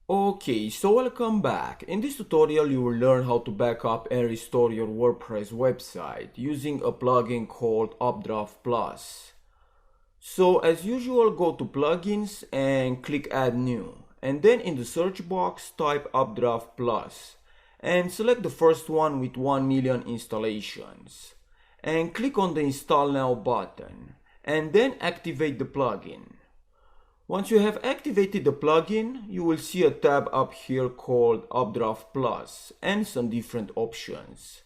Okay, so welcome back. In this tutorial you will learn how to back up and restore your WordPress website using a plugin called Updraft Plus. So as usual, go to plugins and click add new, and then in the search box type Updraft Plus and select the first one with 1 million installations and click on the install now button and then activate the plugin. Once you have activated the plugin, you will see a tab up here called Updraft Plus and some different options.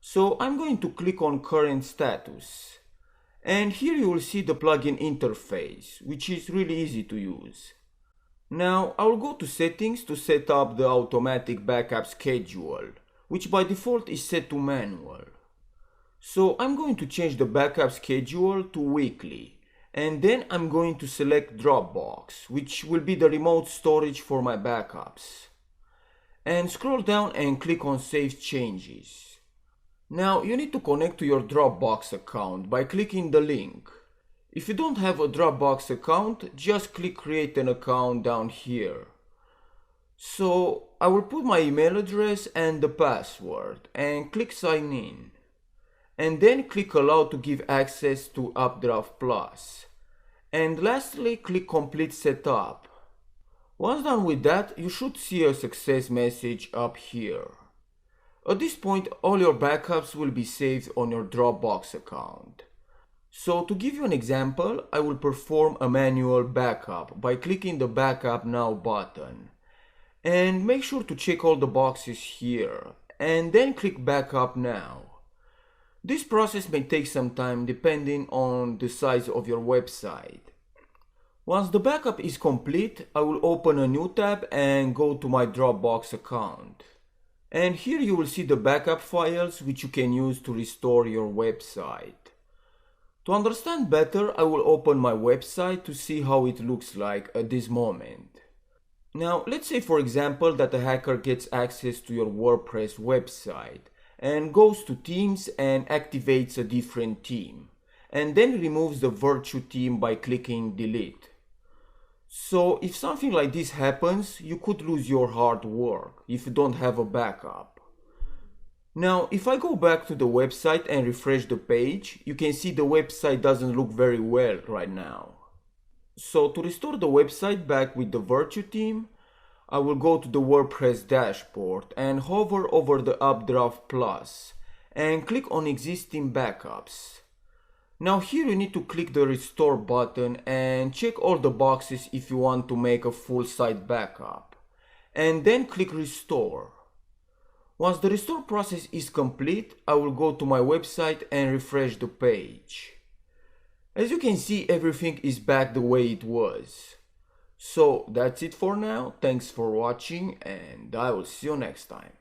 So I'm going to click on current status. And here you will see the plugin interface, which is really easy to use. Now I will go to settings to set up the automatic backup schedule, which by default is set to manual. So I'm going to change the backup schedule to weekly. And then I'm going to select Dropbox, which will be the remote storage for my backups. And scroll down and click on Save Changes. Now you need to connect to your Dropbox account by clicking the link. If you don't have a Dropbox account, just click Create an account down here. So I will put my email address and the password and click Sign In. And then click Allow to give access to Updraft Plus. And lastly, click Complete Setup. Once done with that, you should see a success message up here. At this point, all your backups will be saved on your Dropbox account. So to give you an example, I will perform a manual backup by clicking the Backup Now button. And make sure to check all the boxes here, and then click Backup Now. This process may take some time depending on the size of your website. Once the backup is complete, I will open a new tab and go to my Dropbox account. And here you will see the backup files which you can use to restore your website. To understand better, I will open my website to see how it looks like at this moment. Now let's say for example that a hacker gets access to your WordPress website and goes to themes and activates a different theme, and then removes the virtue theme by clicking delete. So if something like this happens, you could lose your hard work if you don't have a backup. Now if I go back to the website and refresh the page, you can see the website doesn't look very well right now. So to restore the website back with the virtue theme, I will go to the WordPress dashboard and hover over the Updraft Plus and click on existing backups. Now here you need to click the restore button and check all the boxes if you want to make a full site backup, and then click restore. Once the restore process is complete, I will go to my website and refresh the page. As you can see, everything is back the way it was. So that's it for now. Thanks for watching and I will see you next time.